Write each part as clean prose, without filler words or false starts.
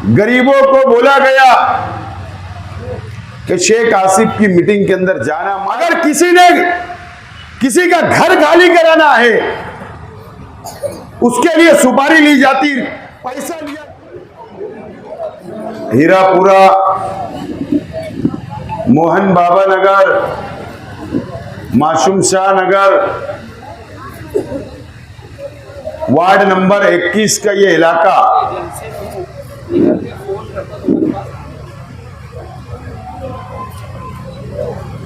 गरीबों को बोला गया कि शेख आसिफ की मीटिंग के अंदर जाना, मगर किसी ने किसी का घर खाली कराना है उसके लिए सुपारी ली जाती, पैसा लिया। हीरापुरा, मोहन बाबा नगर, मासूम शाह नगर, वार्ड नंबर 21 का ये इलाका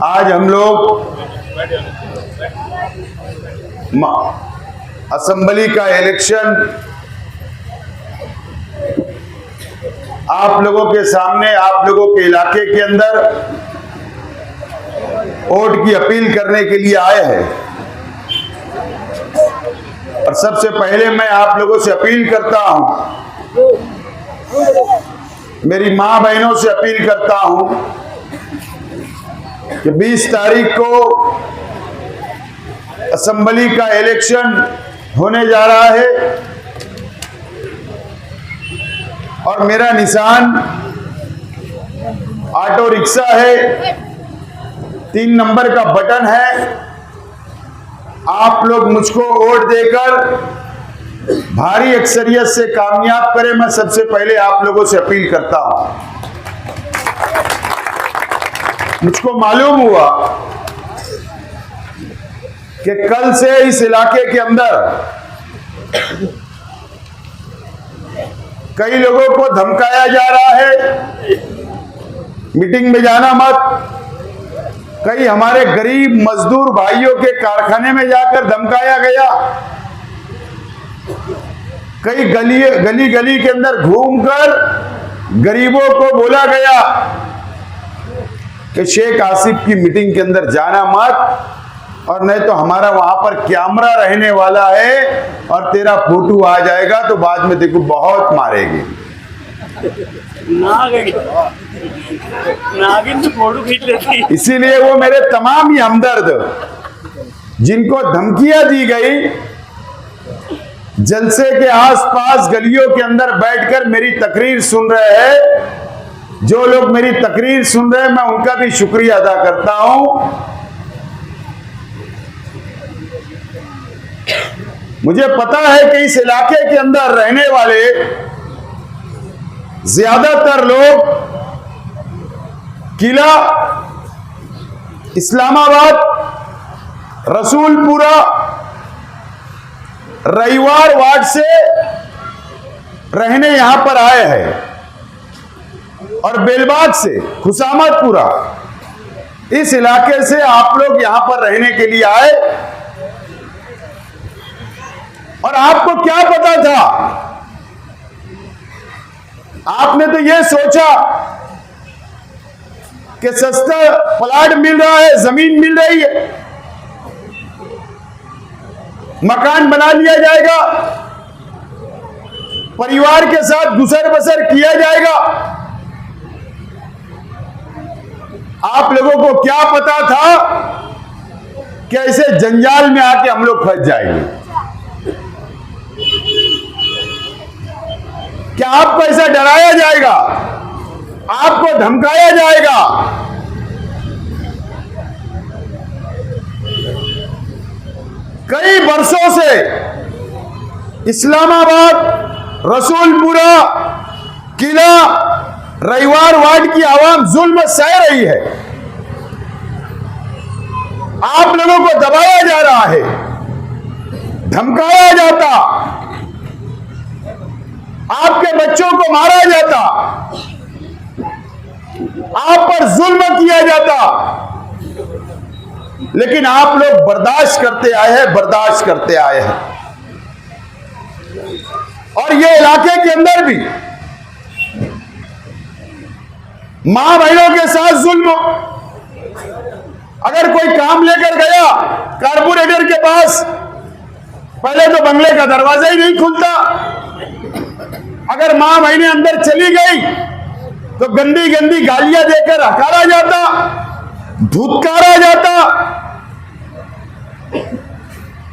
आज हम लोग असेंबली का इलेक्शन आप लोगों के सामने, आप लोगों के इलाके के अंदर वोट की अपील करने के लिए आए हैं। और सबसे पहले मैं आप लोगों से अपील करता हूं, मेरी मां बहनों से अपील करता हूं कि 20 तारीख को असेंबली का इलेक्शन होने जा रहा है और मेरा निशान ऑटो रिक्शा है, 3 नंबर का बटन है। आप लोग मुझको वोट देकर भारी अक्सरियत से कामयाब करें, मैं सबसे पहले आप लोगों से अपील करता हूं। मुझको मालूम हुआ कि कल से इस इलाके के अंदर कई लोगों को धमकाया जा रहा है, मीटिंग में जाना मत। कई हमारे गरीब मजदूर भाइयों के कारखाने में जाकर धमकाया गया। कई गली गली के अंदर घूमकर गरीबों को बोला गया कि शेख आसिफ की मीटिंग के अंदर जाना मत, और नहीं तो हमारा वहां पर कैमरा रहने वाला है और तेरा फोटो आ जाएगा तो बाद में देखो बहुत मारेगी। नागिन तो फोटो खींच लेती। इसीलिए वो मेरे तमाम ही हमदर्द जिनको धमकियां दी गई, जलसे के आसपास गलियों के अंदर बैठकर मेरी तकरीर सुन रहे हैं, जो लोग मेरी तकरीर सुन रहे हैं मैं उनका भी शुक्रिया अदा करता हूं। मुझे पता है कि इस इलाके के अंदर रहने वाले ज्यादातर लोग किला, इस्लामाबाद, रसूलपुरा, रविवार वार्ड से रहने यहां पर आए हैं और बेलबाग से, खुशामतपुरा, इस इलाके से आप लोग यहां पर रहने के लिए आए। और आपको क्या पता था? आपने तो यह सोचा कि सस्ता प्लाट मिल रहा है, जमीन मिल रही है, मकान बना लिया जाएगा, परिवार के साथ गुजर बसर किया जाएगा। आप लोगों को क्या पता था कि ऐसे जंजाल में आके हम लोग फंस जाएंगे? क्या आपको ऐसा डराया जाएगा, आपको धमकाया जाएगा? कई वर्षों से इस्लामाबाद, रसूलपुरा, किला, रविवार वार्ड की आवाम जुल्म सह रही है। आप लोगों को दबाया जा रहा है, धमकाया जाता, आपके बच्चों को मारा जाता, आप पर जुल्म किया जाता, लेकिन आप लोग बर्दाश्त करते आए हैं, बर्दाश्त करते आए हैं। और ये इलाके के अंदर भी मां बहनों के साथ जुल्म। अगर कोई काम लेकर गया कारपोरेटर के पास, पहले तो बंगले का दरवाजा ही नहीं खुलता। अगर मां बहनें अंदर चली गई तो गंदी गंदी गालियां देकर हकारा जाता, धुतकारा जाता।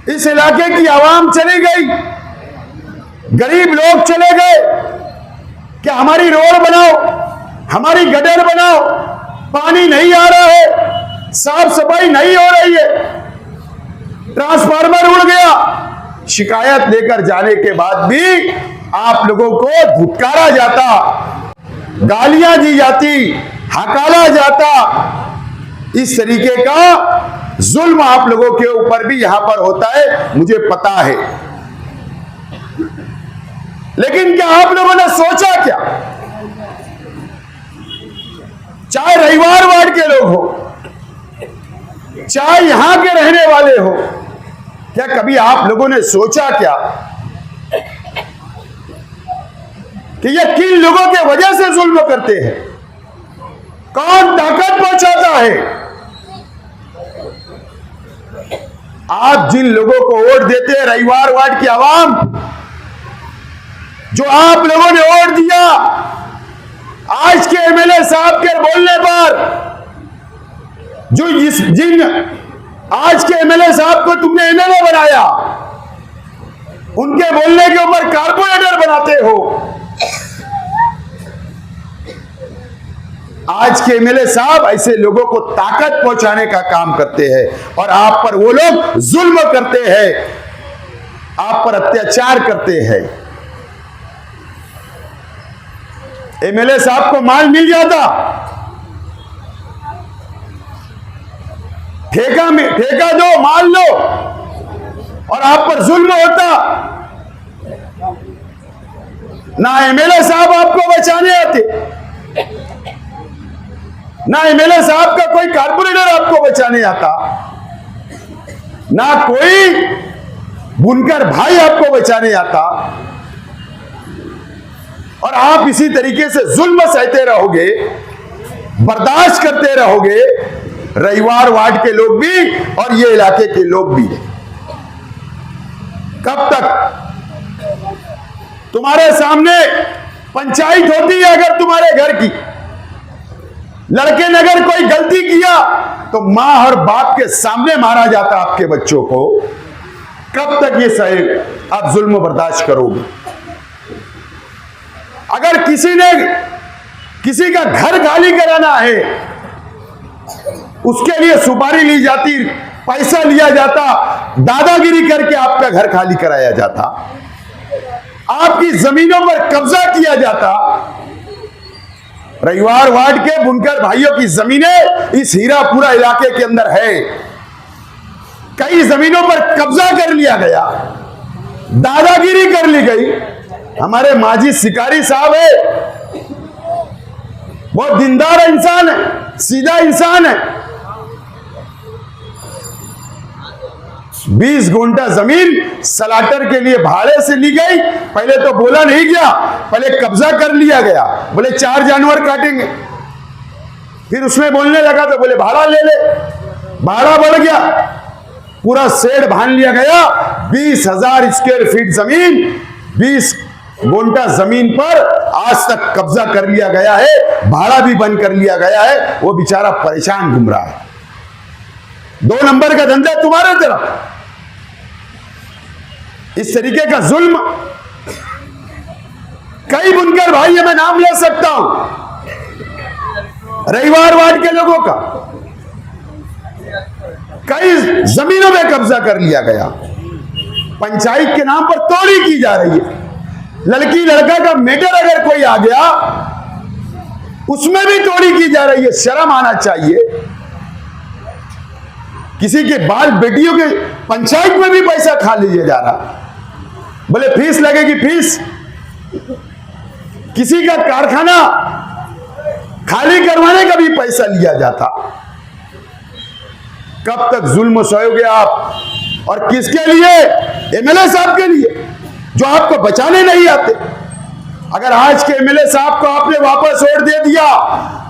इस इलाके की आवाम चली गई, गरीब लोग चले गए, क्या हमारी रोड बनाओ, हमारी गटर बनाओ, पानी नहीं आ रहा है, साफ सफाई नहीं हो रही है, ट्रांसफार्मर उड़ गया, शिकायत लेकर जाने के बाद भी आप लोगों को धुतकारा जाता, गालियां दी जाती, हकाला जाता। इस तरीके का जुल्म आप लोगों के ऊपर भी यहां पर होता है, मुझे पता है। लेकिन क्या आप लोगों ने सोचा क्या, चाहे रविवार वार्ड के लोग हो, चाहे यहां के रहने वाले हो, क्या कभी आप लोगों ने सोचा क्या कि ये किन लोगों के वजह से जुल्म करते हैं, कौन ताकत पहुंचाता है? आप जिन लोगों को वोट देते हैं, रविवार वार्ड की आवाम जो आप लोगों ने वोट दिया, आज के एमएलए साहब के बोलने पर, जिन आज के एमएलए साहब को तुमने एमएलए बनाया, उनके बोलने के ऊपर कारपोरेटर बनाते हो। आज के एमएलए साहब ऐसे लोगों को ताकत पहुंचाने का काम करते हैं और आप पर वो लोग जुल्म करते हैं, आप पर अत्याचार करते हैं। एमएलए साहब को माल मिल जाता, ठेका दो, माल लो, और आप पर जुल्म होता। ना एमएलए साहब आपको बचाने आते, ना एमएलए साहब का कोई कारपोरेटर आपको बचाने आता, ना कोई बुनकर भाई आपको बचाने आता, और आप इसी तरीके से जुल्म सहते रहोगे, बर्दाश्त करते रहोगे, रविवार वार्ड के लोग भी और ये इलाके के लोग भी। कब तक? तुम्हारे सामने पंचायत होती है, अगर तुम्हारे घर की लड़के ने अगर कोई गलती किया तो मां और बाप के सामने मारा जाता आपके बच्चों को। कब तक ये सहे आप जुल्म बर्दाश्त करोगे? अगर किसी का घर खाली कराना है, उसके लिए सुपारी ली जाती, पैसा लिया जाता, दादागिरी करके आपका घर खाली कराया जाता, आपकी जमीनों पर कब्जा किया जाता। रविवार वार्ड के बुनकर भाइयों की जमीनें इस हीरापुरा इलाके के अंदर है, कई जमीनों पर कब्जा कर लिया गया, दादागिरी कर ली गई। हमारे माजी शिकारी साहब है, बहुत दीनदार इंसान है, सीधा इंसान है। 20 गुंठा जमीन सलाटर के लिए भाड़े से ली गई। पहले तो बोला नहीं गया, पहले कब्जा कर लिया गया, बोले 4 जानवर काटेंगे। फिर उसमें बोलने लगा तो बोले भाड़ा ले ले, भाड़ा बढ़ गया, पूरा शेड बांध लिया गया। 20,000 स्क्वायर फीट जमीन, 20 गुंठा जमीन पर आज तक कब्जा कर लिया गया है, भाड़ा भी बंद कर लिया गया है। वो बेचारा परेशान घूम रहा है। 2 नंबर का धंधा तुम्हारे तरफ। इस तरीके का जुल्म कई बुनकर भाई, मैं नाम ले सकता हूं, रविवार वार्ड के लोगों का कई जमीनों में कब्जा कर लिया गया। पंचायत के नाम पर तोड़ी की जा रही है। लड़की लड़का का मैटर अगर कोई आ गया, उसमें भी तोड़ी की जा रही है। शर्म आना चाहिए। किसी के बाल बेटियों के पंचायत में भी पैसा खा लिया जा रहा, बोले फीस लगेगी फीस। किसी का कारखाना खाली करवाने का भी पैसा लिया जाता। कब तक जुल्म सहोगे आप? और किसके लिए? एमएलए साहब के लिए, जो आपको बचाने नहीं आते। अगर आज के एमएलए साहब को आपने वापस वोट दे दिया,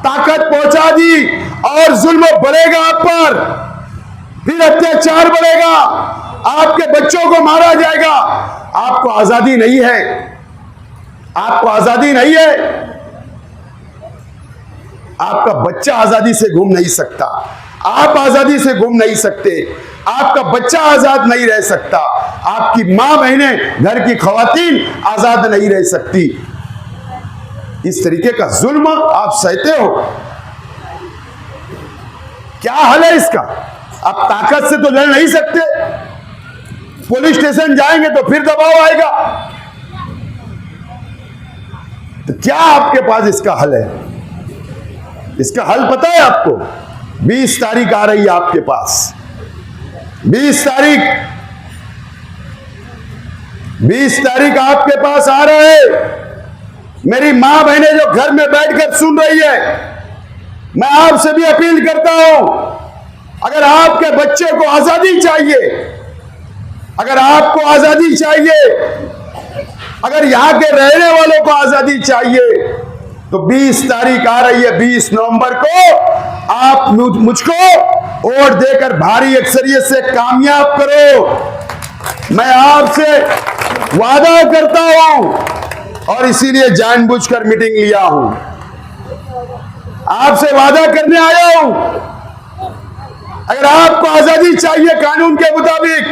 ताकत पहुंचा दी, और जुल्म बढ़ेगा आप पर, फिर अत्याचार बढ़ेगा, आपके बच्चों को मारा जाएगा। आपको आजादी नहीं है, आपको आजादी नहीं है। आपका बच्चा आजादी से घूम नहीं सकता, आप आजादी से घूम नहीं सकते, आपका बच्चा आजाद नहीं रह सकता, आपकी मां बहनें, घर की खवातीन आजाद नहीं रह सकती। इस तरीके का जुल्म आप सहते हो, क्या हल है इसका? आप ताकत से तो लड़ नहीं सकते, पुलिस स्टेशन जाएंगे तो फिर दबाव आएगा। तो क्या आपके पास इसका हल है? इसका हल पता है आपको? 20 तारीख आ रही है आपके पास, 20 तारीख आपके पास आ रहा है। मेरी मां बहनें जो घर में बैठकर सुन रही है, मैं आपसे भी अपील करता हूं, अगर आपके बच्चे को आजादी चाहिए, अगर आपको आजादी चाहिए, अगर यहां के रहने वालों को आजादी चाहिए, तो 20 तारीख आ रही है, 20 नवंबर को आप मुझको वोट देकर भारी अक्सरियत से कामयाब करो। मैं आपसे वादा करता हूं और इसीलिए जानबूझकर मीटिंग लिया हूं, आपसे वादा करने आया हूं। अगर आपको आजादी चाहिए कानून के मुताबिक,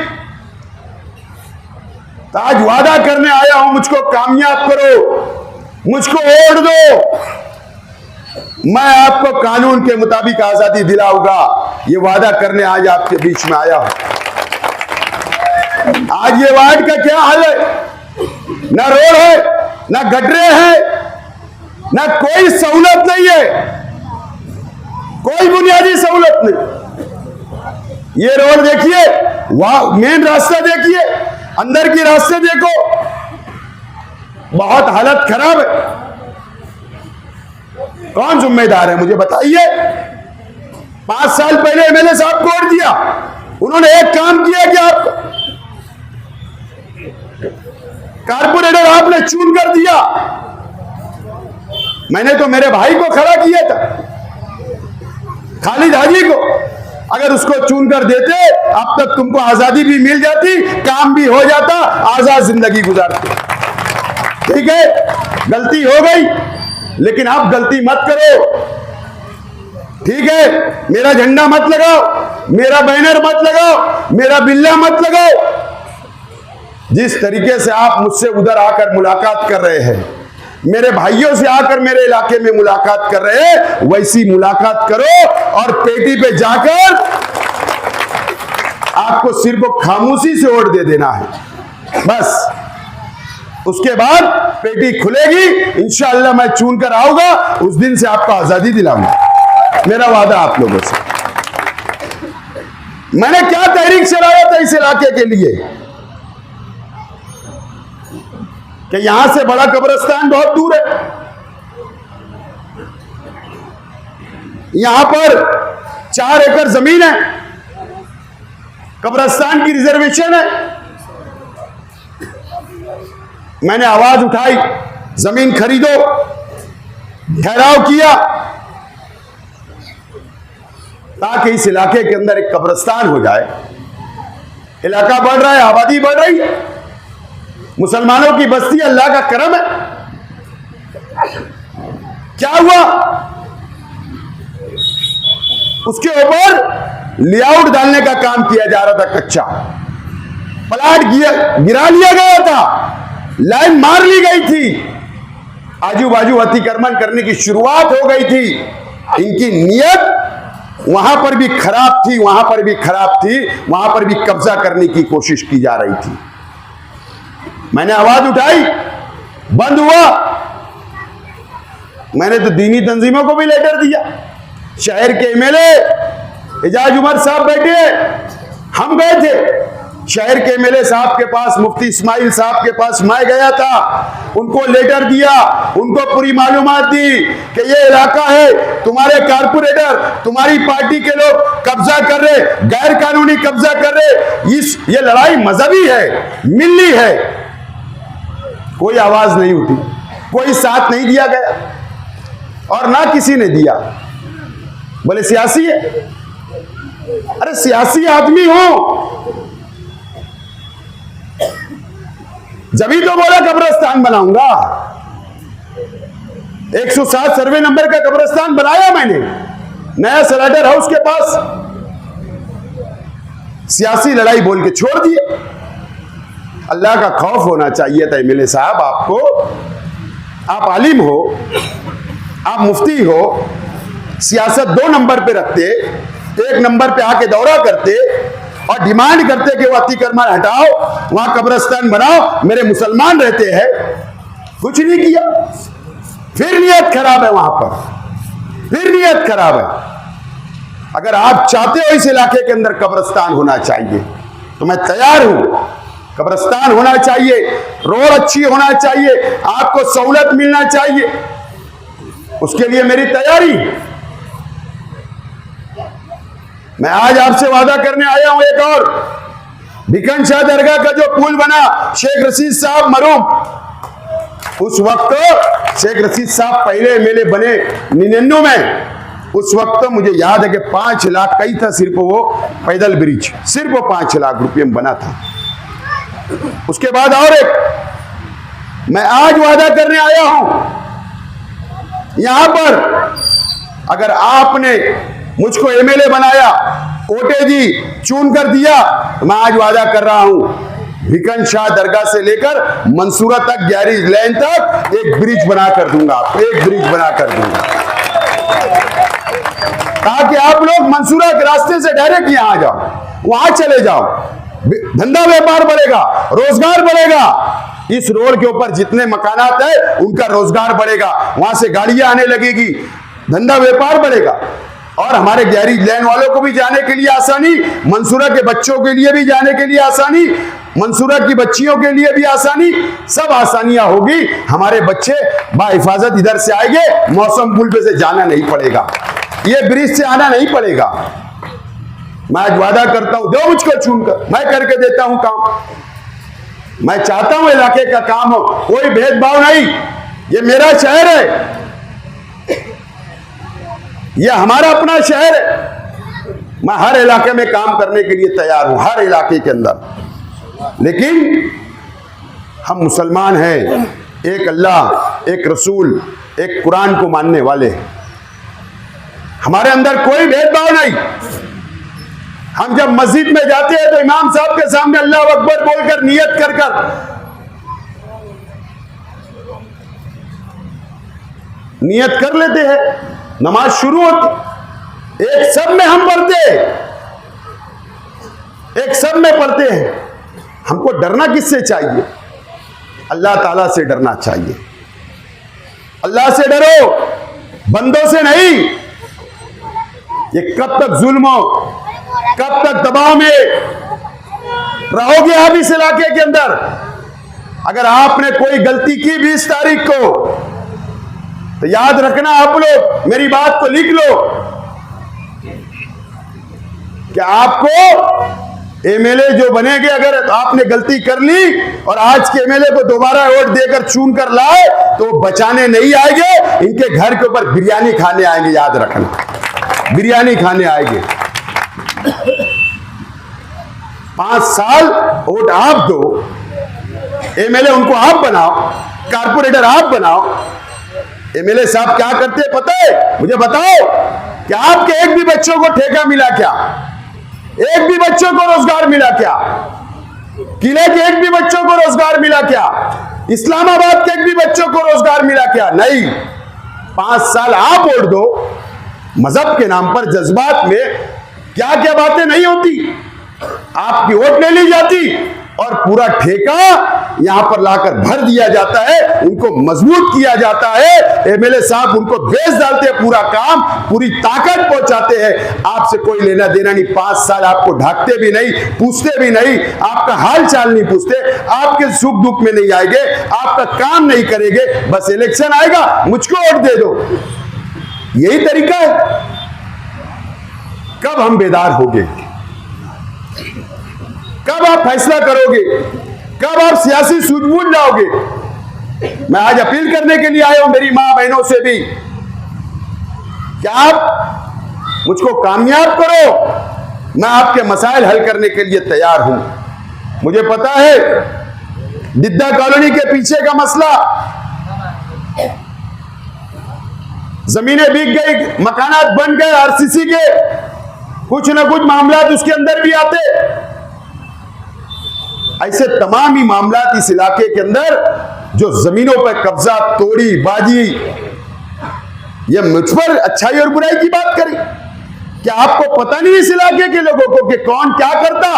तो आज वादा करने आया हूं, मुझको कामयाब करो, मुझको वोट दो, मैं आपको कानून के मुताबिक आजादी दिलाऊंगा। ये वादा करने आज आपके बीच में आया हूं। आज ये वार्ड का क्या हाल है? ना रोड है, ना गटरे हैं, ना कोई सहूलत नहीं है, कोई बुनियादी सहूलत नहीं। ये रोड देखिए, वहां मेन रास्ता देखिए, अंदर की रास्ते देखो, बहुत हालत खराब है। कौन जिम्मेदार है मुझे बताइए? 5 साल पहले एमएलए साहब को वोट दिया, उन्होंने एक काम किया कि आप कारपोरेटर आपने चुन कर दिया। मैंने तो मेरे भाई को खड़ा किया था, खालिद हाजी को, अगर उसको चुन कर देते अब तक तुमको आजादी भी मिल जाती, काम भी हो जाता, आजाद जिंदगी गुजारते। ठीक है, गलती हो गई, लेकिन आप गलती मत करो। ठीक है, मेरा झंडा मत लगाओ, मेरा बैनर मत लगाओ, मेरा बिल्ला मत लगाओ। जिस तरीके से आप मुझसे उधर आकर मुलाकात कर रहे हैं, मेरे भाइयों से आकर मेरे इलाके में मुलाकात कर रहे हैं, वैसी मुलाकात करो और पेटी पे जाकर आपको सिर्फ खामोशी से वोट दे देना है बस। उसके बाद पेटी खुलेगी, इंशाअल्लाह मैं चुन कर आऊंगा, उस दिन से आपको आजादी दिलाऊंगा, मेरा वादा आप लोगों से। मैंने क्या तहरीक चलाया था इस इलाके के लिए कि यहां से बड़ा कब्रिस्तान बहुत दूर है, यहां पर 4 एकड़ जमीन है, कब्रिस्तान की रिजर्वेशन है। मैंने आवाज उठाई, जमीन खरीदो, ठहराव किया, ताकि इस इलाके के अंदर एक कब्रिस्तान हो जाए। इलाका बढ़ रहा है, आबादी बढ़ रही है, मुसलमानों की बस्ती, अल्लाह का करम है। क्या हुआ? उसके ऊपर लेआउट डालने का काम किया जा रहा था, कच्चा प्लाट गिरा लिया गया था, लाइन मार ली गई थी, आजू बाजू अतिक्रमण करने की शुरुआत हो गई थी। इनकी नीयत वहां पर भी खराब थी, वहां पर भी खराब थी, वहां पर भी कब्जा करने की कोशिश की जा रही थी। मैंने आवाज उठाई, बंद हुआ। मैंने तो दीनी तंजीमों को भी लेटर दिया, शहर के एमएलए एजाज उमर साहब बैठे, हम गए थे शहर के एमएलए साहब के पास, मुफ्ती इस्माइल साहब के पास मैं गया था, उनको लेटर दिया, उनको पूरी मालूमात दी कि ये इलाका है, तुम्हारे कारपोरेटर, तुम्हारी पार्टी के लोग कब्जा कर रहे, गैर कानूनी कब्जा कर रहे, ये लड़ाई मजहबी है, मिल्ली है। कोई आवाज नहीं उठी, कोई साथ नहीं दिया गया और ना किसी ने दिया। बोले सियासी है। अरे सियासी आदमी हो जभी तो बोला कब्रिस्तान बनाऊंगा। 107 सर्वे नंबर का कब्रिस्तान बनाया मैंने, नया सलाटर हाउस के पास। सियासी लड़ाई बोल के छोड़ दिए। अल्लाह का खौफ होना चाहिए था एमएलए साहब आपको। आप आलिम हो, आप मुफ्ती हो, सियासत 2 नंबर पे रखते, 1 नंबर पे आके दौरा करते और डिमांड करते कि वो अतिक्रमण हटाओ, वहां कब्रिस्तान बनाओ, मेरे मुसलमान रहते हैं, कुछ नहीं किया। फिर नियत खराब है, वहां पर फिर नियत खराब है। अगर आप चाहते हो इस इलाके के अंदर कब्रिस्तान होना चाहिए तो मैं तैयार हूं। कब्रिस्तान होना चाहिए, रोड अच्छी होना चाहिए, आपको सहूलत मिलना चाहिए, उसके लिए मेरी तैयारी। मैं आज आपसे वादा करने आया हूं एक और, भिकन शाह दरगाह का जो पुल बना, शेख रशीद साहब मरूम, उस वक्त शेख रशीद साहब पहले एमएलए बने 99 में, उस वक्त मुझे याद है कि 5 लाख कई था सिर्फ वो पैदल ब्रिज, सिर्फ वो 5 लाख रुपये में बना था। उसके बाद और एक, मैं आज वादा करने आया हूं, यहां पर अगर आपने मुझको एमएलए बनाया, कोटे जी चुन कर दिया, तो मैं आज वादा कर रहा हूं भिकन शाह दरगाह से लेकर मंसूरा तक, गैरेज लेन तक एक ब्रिज बना कर दूंगा, एक ब्रिज बना कर दूंगा, ताकि आप लोग मंसूरा के रास्ते से डायरेक्ट यहां आ जाओ, वहां चले जाओ, धंधा व्यापार बढ़ेगा, रोजगार बढ़ेगा। इस रोड के ऊपर जितने मकानात है उनका रोजगार बढ़ेगा, वहां से गाड़ियां आने लगेगी, धंधा व्यापार बढ़ेगा, और हमारे गैरेज लेन वालों को भी जाने के लिए आसानी, मंसूरा के बच्चों के लिए भी जाने के लिए आसानी, मंसूरा की बच्चियों के लिए भी आसानी, सब आसानियां होगी। हमारे बच्चे बाहिफाजत इधर से आएंगे, मौसम पुल पे से जाना नहीं पड़ेगा, ये ब्रिज से आना नहीं पड़ेगा। मैं आज वादा करता हूं, दो मुझको चुनकर, मैं करके देता हूं काम। मैं चाहता हूं इलाके का काम हो, कोई भेदभाव नहीं, ये मेरा शहर है, यह हमारा अपना शहर है। मैं हर इलाके में काम करने के लिए तैयार हूं, हर इलाके के अंदर। लेकिन हम मुसलमान हैं, एक अल्लाह, एक रसूल, एक कुरान को मानने वाले, हमारे अंदर कोई भेदभाव नहीं। हम जब मस्जिद में जाते हैं तो इमाम साहब के सामने अल्लाह अकबर बोलकर नियत कर नियत कर लेते हैं, नमाज शुरू होती, एक सब में हम पढ़ते हैं, एक सब में पढ़ते हैं। हमको डरना किससे चाहिए? अल्लाह ताला से डरना चाहिए। अल्लाह से डरो, बंदों से नहीं। ये कब तक जुल्म हो, कब तक दबाव में रहोगे आप इस इलाके के अंदर? अगर आपने कोई गलती की 20 तारीख को, तो याद रखना, आप लोग मेरी बात को लिख लो कि आपको एमएलए जो बनेंगे, अगर आपने गलती कर ली और आज के एमएलए को दोबारा वोट देकर चुन कर लाए, तो बचाने नहीं आएंगे, इनके घर के ऊपर बिरयानी खाने आएंगे। याद रखना, बिरयानी खाने आएंगे। 5 साल वोट आप दो, एमएलए उनको आप बनाओ, कारपोरेटर आप बनाओ। एमएलए साहब क्या करते हैं पता है? मुझे बताओ कि आपके एक भी बच्चों को ठेका मिला क्या? एक भी बच्चों को रोजगार मिला क्या? किले के एक भी बच्चों को रोजगार मिला क्या? इस्लामाबाद के एक भी बच्चों को रोजगार मिला क्या? नहीं। 5 साल आप वोट दो, मजहब के नाम पर जज्बात में क्या क्या बातें नहीं होती, आपकी वोट ले ली जाती और पूरा ठेका यहां पर लाकर भर दिया जाता है, उनको मजबूत किया जाता है। एमएलए साहब उनको भेज डालते हैं, पूरा काम, पूरी ताकत पहुंचाते हैं। आपसे कोई लेना देना नहीं। 5 साल आपको ढाकते भी नहीं, पूछते भी नहीं, आपका हाल चाल नहीं पूछते, आपके सुख दुख में नहीं आएंगे, आपका काम नहीं करेंगे। बस इलेक्शन आएगा, मुझको वोट दे दो, यही तरीका है। कब हम बेदार होंगे? कब आप फैसला करोगे? कब आप सियासी सूझबूझ लाओगे? मैं आज अपील करने के लिए आया हूं मेरी मां बहनों से भी कि आप मुझको कामयाब करो, मैं आपके मसाइल हल करने के लिए तैयार हूं। मुझे पता है दिद्दा कॉलोनी के पीछे का मसला, जमीनें बिक गई, मकानात बन गए आरसीसी के, कुछ ना कुछ मामला उसके अंदर भी आते। ऐसे तमाम ही मामला इस इलाके के अंदर जो जमीनों पर कब्जा तोड़ी बाजी, ये मुझ पर अच्छाई और बुराई की बात करें? क्या आपको पता नहीं इस इलाके के लोगों को कि कौन क्या करता?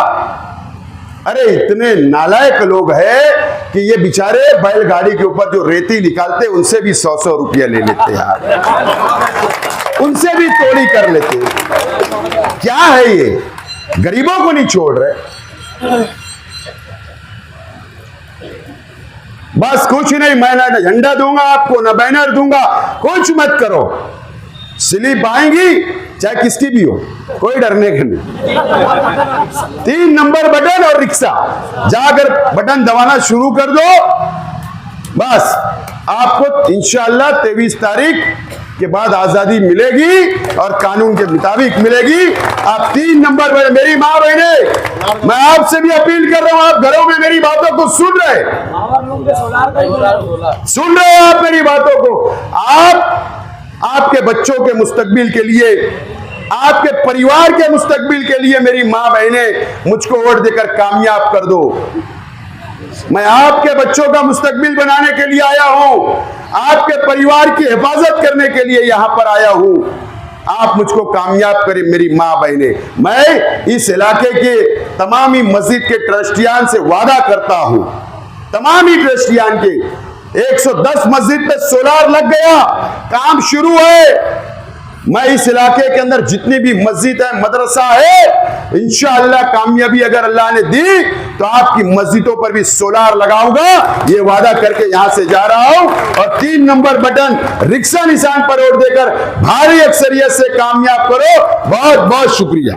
अरे इतने नालायक लोग हैं कि ये बेचारे बैलगाड़ी के ऊपर जो रेती निकालते उनसे भी 100-100 रुपया ले लेते यार, उनसे भी तोड़ी कर लेते। क्या है ये? गरीबों को नहीं छोड़ रहे। बस कुछ नहीं, मैं ना झंडा दूंगा आपको, ना बैनर दूंगा, कुछ मत करो। स्लिप आएंगी चाहे किसकी भी हो, कोई डरने का नहीं। 3 नंबर बटन और रिक्शा, जाकर बटन दबाना शुरू कर दो। बस आपको इंशाअल्लाह 23 तारीख के बाद आजादी मिलेगी और कानून के मुताबिक मिलेगी। आप 3 नंबर पर, मेरी माँ बहने, मैं आपसे भी अपील कर रहा हूं, आप घरों में मेरी बातों को सुन रहे हैं आप मेरी बातों को। आपके बच्चों के मुस्तकबिल के लिए, आपके परिवार के मुस्तकबिल के लिए मेरी माँ बहने मुझको वोट देकर कामयाब कर दो। मैं आपके बच्चों का मुस्तकबिल बनाने के लिए आया हूं, आपके परिवार की हिफाजत करने के लिए यहां पर आया हूं। आप मुझको कामयाब करें मेरी माँ बहने। मैं इस इलाके के तमामी मस्जिद के ट्रस्टियान से वादा करता हूं, तमामी ट्रस्टियान के 110 मस्जिद पे सोलार लग गया, काम शुरू है। मैं इस इलाके के अंदर जितनी भी मस्जिद है, मदरसा है, इंशाअल्लाह कामयाबी अगर अल्लाह ने दी तो आपकी मस्जिदों पर भी सोलार लगाऊंगा, ये वादा करके यहां से जा रहा हूं। और 3 नंबर बटन रिक्शा निशान पर वोट देकर भारी अक्सरियत से कामयाब करो। बहुत बहुत शुक्रिया।